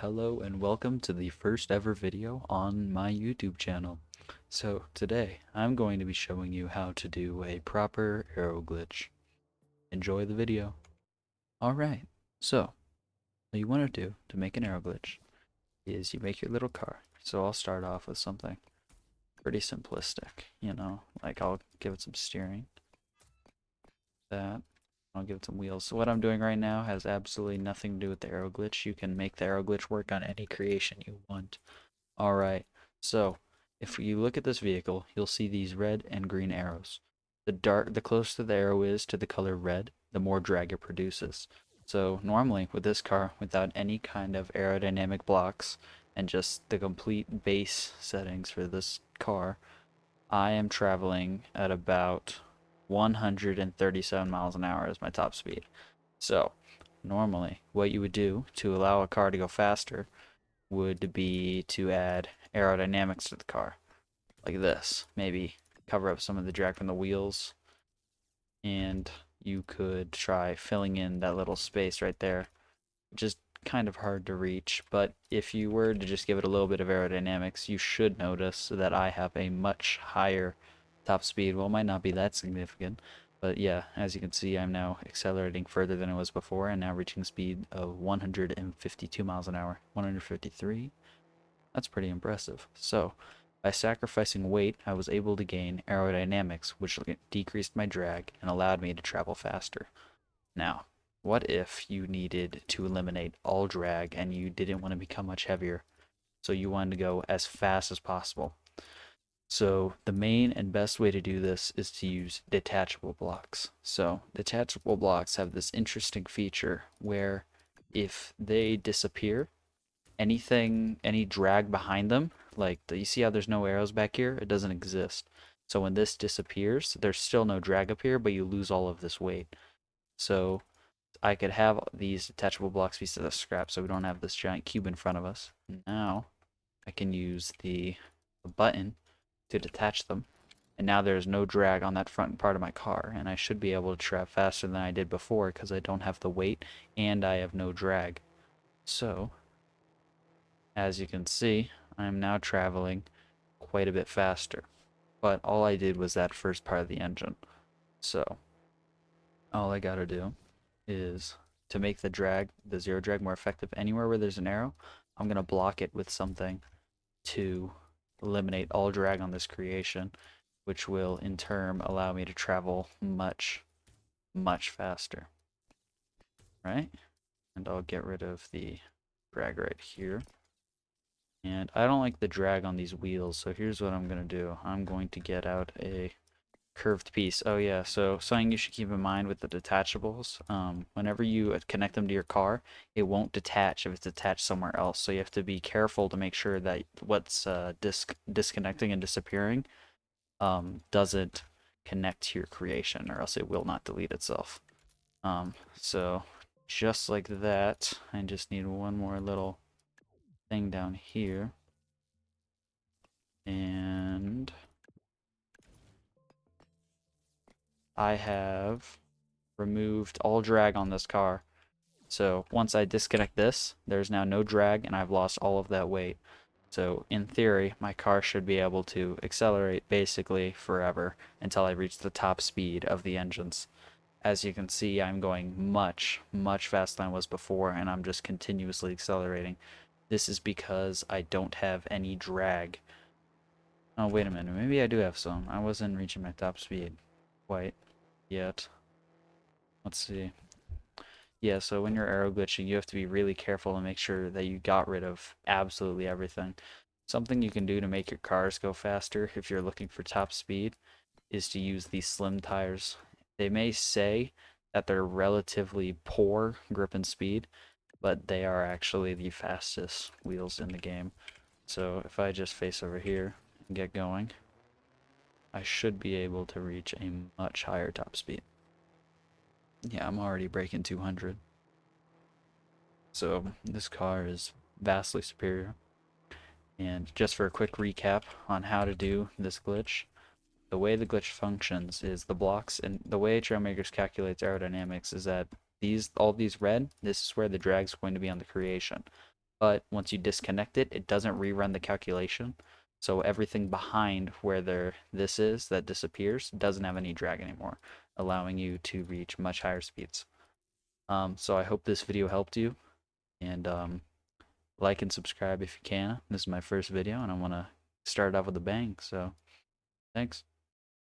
Hello and welcome to the first ever video on my YouTube channel. So today I'm going to be showing you how to do a proper Aero Glitch. Enjoy the video. Alright, so what you want to do to make an Aero Glitch is you make your little car. So I'll start off with something pretty simplistic, like I'll give it some steering, that, I'll give it some wheels. So what I'm doing right now has absolutely nothing to do with the Aero Glitch. You can make the Aero Glitch work on any creation you want. Alright, so if you look at this vehicle, you'll see these red and green arrows. The closer the arrow is to the color red, the more drag it produces. So normally with this car, without any kind of aerodynamic blocks and just the complete base settings for this car, I am traveling at about 137 miles an hour as my top speed. So normally what you would do to allow a car to go faster would be to add aerodynamics to the car, like this. Maybe cover up some of the drag from the wheels, and you could try filling in that little space right there, which is kind of hard to reach, but if you were to just give it a little bit of aerodynamics, you should notice that I have a much higher top speed. Well, it might not be that significant, but yeah, as you can see, I'm now accelerating further than it was before, and now reaching a speed of 152 miles an hour. 153? That's pretty impressive. So, by sacrificing weight, I was able to gain aerodynamics, which decreased my drag and allowed me to travel faster. Now, what if you needed to eliminate all drag and you didn't want to become much heavier, so you wanted to go as fast as possible? So the main and best way to do this is to use detachable blocks. So detachable blocks have this interesting feature where if they disappear, any drag behind them, like you see how there's no arrows back here? It doesn't exist. So when this disappears, there's still no drag up here, but you lose all of this weight. So I could have these detachable blocks be set as scrap so we don't have this giant cube in front of us. Now I can use the button to detach them, and now there's no drag on that front part of my car, and I should be able to travel faster than I did before because I don't have the weight and I have no drag. So as you can see, I'm now traveling quite a bit faster. But all I did was that first part of the engine. So all I gotta do is to make the zero drag more effective anywhere where there's an arrow, I'm gonna block it with something to eliminate all drag on this creation, which will in turn allow me to travel much, much faster. Right? And I'll get rid of the drag right here. And I don't like the drag on these wheels, so here's what I'm going to do. I'm going to get out a curved piece. Oh yeah, so something you should keep in mind with the detachables, whenever you connect them to your car, it won't detach if it's attached somewhere else. So you have to be careful to make sure that what's disconnecting and disappearing doesn't connect to your creation, or else it will not delete itself. So just like that, I just need one more little thing down here. And I have removed all drag on this car. So once I disconnect this, there's now no drag and I've lost all of that weight. So in theory, my car should be able to accelerate basically forever until I reach the top speed of the engines. As you can see, I'm going much, much faster than I was before, and I'm just continuously accelerating. This is because I don't have any drag. Oh, wait a minute. Maybe I do have some. I wasn't reaching my top speed quite yet. Let's see. Yeah, so when you're aero glitching, you have to be really careful to make sure that you got rid of absolutely everything. Something you can do to make your cars go faster if you're looking for top speed is to use these slim tires. They may say that they're relatively poor grip and speed, but they are actually the fastest wheels in the game. So if I just face over here and get going, I should be able to reach a much higher top speed. Yeah, I'm already breaking 200. So this car is vastly superior. And just for a quick recap on how to do this glitch, the way the glitch functions is the blocks, and the way Trailmakers calculates aerodynamics is that all these red, this is where the drag is going to be on the creation. but once you disconnect it, it doesn't rerun the calculation. So everything behind where this is that disappears doesn't have any drag anymore, allowing you to reach much higher speeds. So I hope this video helped you, and like and subscribe if you can. This is my first video, and I want to start off with a bang. So thanks.